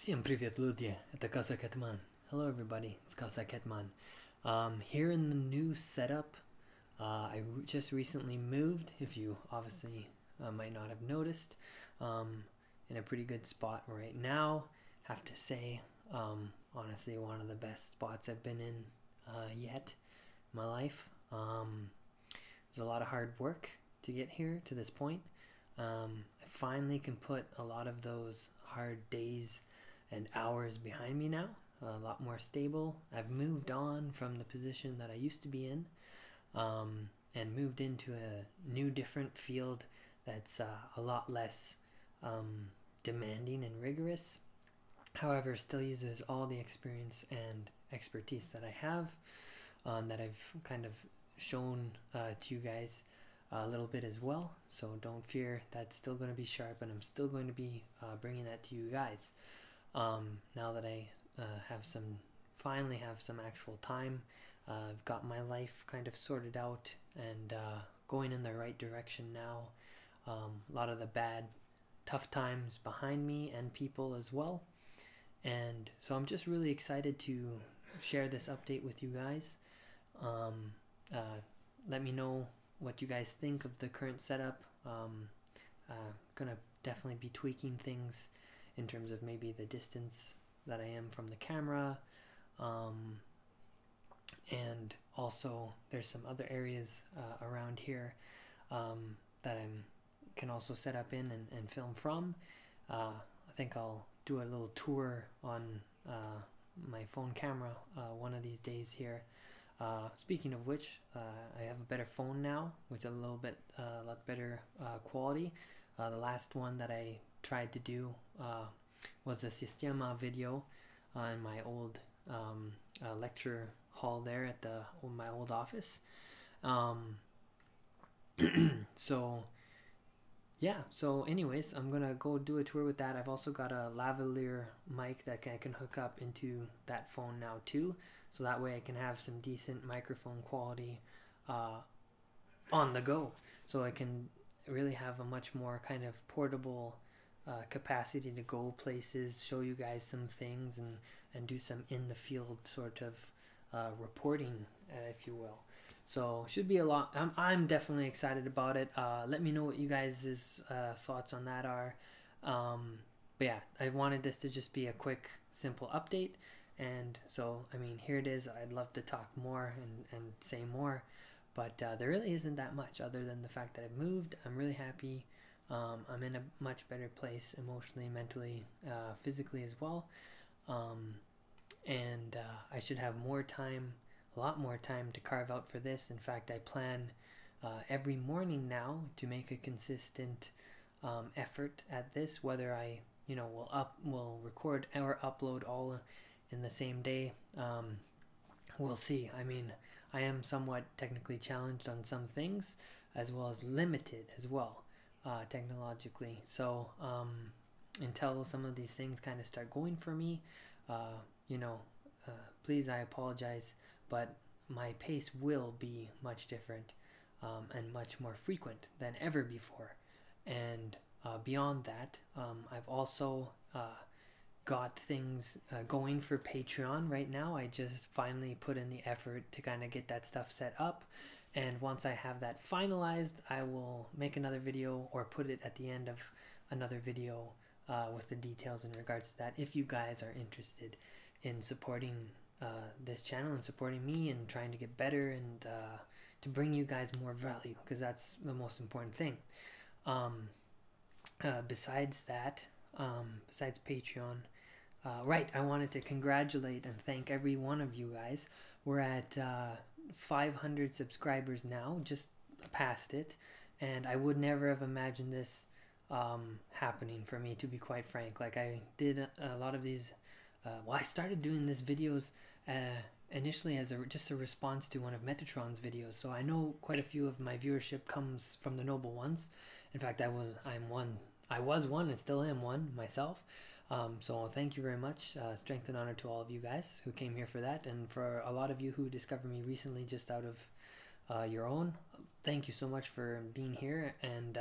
Всем привет, люди! Это Cossackhetman. Hello everybody, it's Cossackhetman. Here in the new setup, I just recently moved, if you obviously might not have noticed, in a pretty good spot right now. Have to say, honestly, one of the best spots I've been in yet in my life. There's a lot of hard work to get here to this point. I finally can put a lot of those hard days and hours behind me now, a lot more stable. I've moved on from the position that I used to be in, and moved into a new different field that's a lot less demanding and rigorous. However, still uses all the experience and expertise that I have, that I've kind of shown to you guys a little bit as well. So don't fear, that's still going to be sharp, and I'm still going to be bringing that to you guys. Now that I finally have some actual time, I've got my life kind of sorted out and going in the right direction now. A lot of the bad, tough times behind me and people as well. And so I'm just really excited to share this update with you guys. Let me know what you guys think of the current setup. Gonna definitely be tweaking things in terms of maybe the distance that I am from the camera, and also there's some other areas around here that I can also set up in and film from. I think I'll do a little tour on my phone camera one of these days here. Speaking of which, I have a better phone now with a lot better quality. The last one that I tried to do was a Sistema video in my old lecture hall there at my old office. So anyways, I'm gonna go do a tour with that. I've also got a lavalier mic that I can hook up into that phone now too, so that way I can have some decent microphone quality on the go, so I can really have a much more kind of portable capacity to go places, show you guys some things, and do some in the field sort of reporting, if you will. So should be a lot. I'm definitely excited about it. Let me know what you guys' thoughts on that are. But yeah, I wanted this to just be a quick, simple update. And so, I mean, here it is. I'd love to talk more and say more, but there really isn't that much other than the fact that I've moved. I'm really happy. I'm in a much better place emotionally, mentally, physically as well. And I should have more time, a lot more time to carve out for this. In fact, I plan every morning now to make a consistent effort at this, whether I will record or upload all in the same day. We'll see. I mean, I am somewhat technically challenged on some things, as well as limited as well technologically. So until some of these things kind of start going for me, please, I apologize, but my pace will be much different and much more frequent than ever before. And beyond that, I've also got things going for Patreon right now. I just finally put in the effort to kind of get that stuff set up, and once I have that finalized, I will make another video or put it at the end of another video with the details in regards to that, if you guys are interested in supporting this channel and supporting me and trying to get better and to bring you guys more value, because that's the most important thing. Besides that, besides Patreon, right, I wanted to congratulate and thank every one of you guys. We're at 500 subscribers now, just past it, and I would never have imagined this happening for me, to be quite frank. Like, I did a lot of these I started doing these videos initially as just a response to one of Metatron's videos, so I know quite a few of my viewership comes from the Noble Ones. In fact, I was one and still am one myself. So thank you very much. Strength and honor to all of you guys who came here for that, and for a lot of you who discovered me recently just out of your own. Thank you so much for being here, and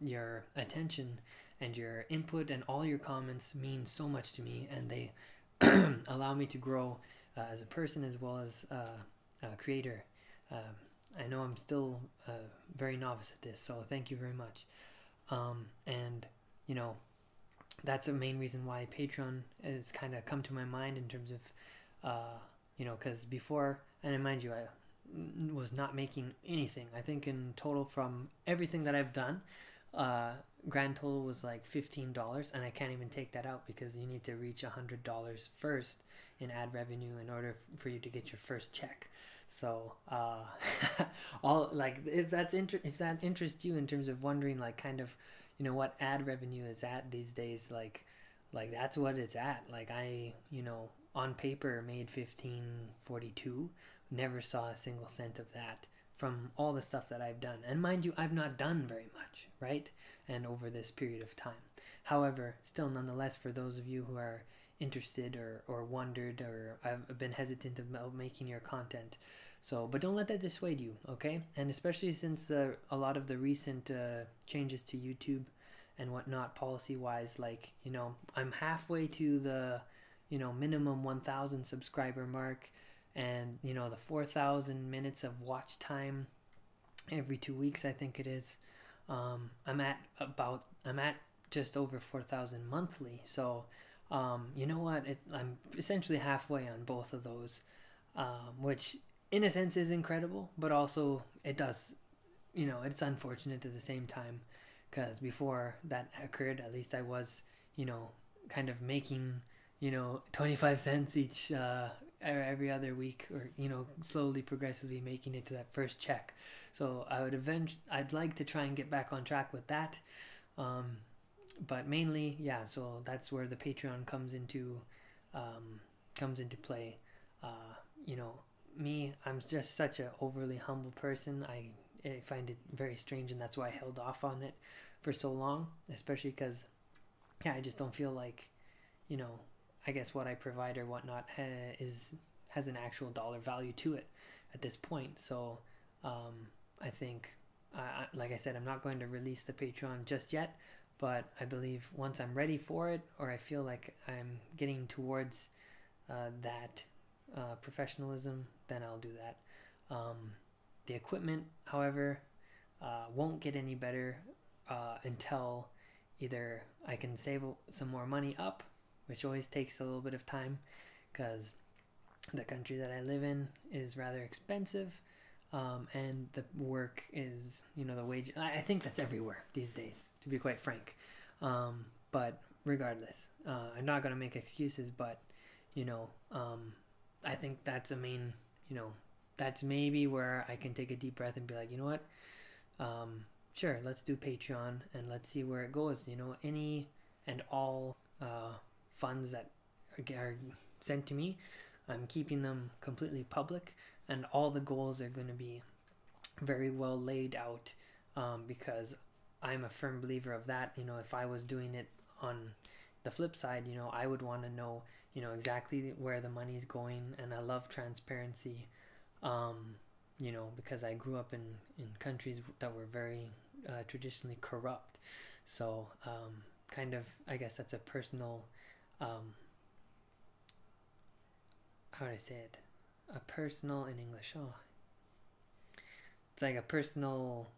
your attention and your input and all your comments mean so much to me, and they allow me to grow as a person as well as a creator. I know I'm still very novice at this, so thank you very much. And you know, that's the main reason why Patreon has kind of come to my mind in terms of you know, because before, and mind you, I was not making anything. I think in total from everything that I've done, grand total was like $15, and I can't even take that out because you need to reach $100 first in ad revenue in order for you to get your first check. So all, like, if that interests you in terms of wondering, like, kind of, you know, what ad revenue is at these days, like that's what it's at. Like, I, you know, on paper made $15.42, never saw a single cent of that from all the stuff that I've done. And mind you, I've not done very much, right? And over this period of time. However, still nonetheless, for those of you who are interested or wondered or I've been hesitant about making your content, so, but don't let that dissuade you, okay? And especially since a lot of the recent changes to YouTube and whatnot, policy-wise, like, you know, I'm halfway to the, you know, minimum 1,000 subscriber mark, and, you know, the 4,000 minutes of watch time every 2 weeks, I think it is. I'm at just over 4,000 monthly. So, you know what? I'm essentially halfway on both of those, which in a sense is incredible, but also it does, you know, it's unfortunate at the same time, because before that occurred, at least I was, you know, kind of making, you know, 25 cents each every other week, or, you know, slowly progressively making it to that first check. So I'd like to try and get back on track with that, but mainly, yeah, so that's where the Patreon comes into play. You know, me, I'm just such an overly humble person. I find it very strange, and that's why I held off on it for so long, especially because, yeah, I just don't feel like, you know, I guess what I provide or whatnot has an actual dollar value to it at this point. So I think, like I said, I'm not going to release the Patreon just yet, but I believe once I'm ready for it, or I feel like I'm getting towards that professionalism, then I'll do that. The equipment, however, won't get any better until either I can save some more money up, which always takes a little bit of time because the country that I live in is rather expensive, and the work is, you know, the wage, I think that's everywhere these days, to be quite frank. But regardless, I'm not going to make excuses, but, you know, I think that's a main, you know, that's maybe where I can take a deep breath and be like, you know what, sure, let's do Patreon and let's see where it goes. You know, any and all funds that are sent to me, I'm keeping them completely public, and all the goals are going to be very well laid out, because I'm a firm believer of that. You know, if I was doing it on the flip side, you know, I would want to know, you know, exactly where the money's going, and I love transparency, you know, because I grew up in countries that were very traditionally corrupt. So kind of, I guess that's a personal, how do I say it? A personal in English. Oh, it's like a personal.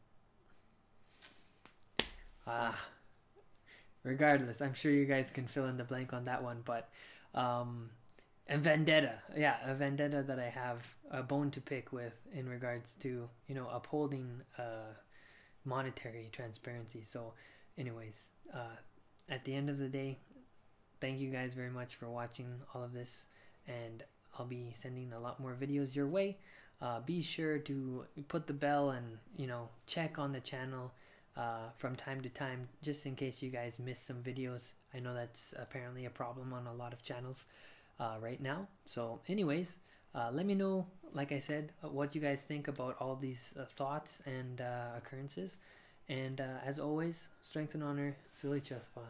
Regardless, I'm sure you guys can fill in the blank on that one. But and vendetta, yeah, a vendetta that I have a bone to pick with in regards to, you know, upholding monetary transparency. So, anyways, at the end of the day, thank you guys very much for watching all of this, and I'll be sending a lot more videos your way. Be sure to put the bell and, you know, check on the channel from time to time, just in case you guys miss some videos. I know that's apparently a problem on a lot of channels right now. So anyways, let me know, like I said, what you guys think about all these thoughts and occurrences. And as always, strength and honor, Silichaspa.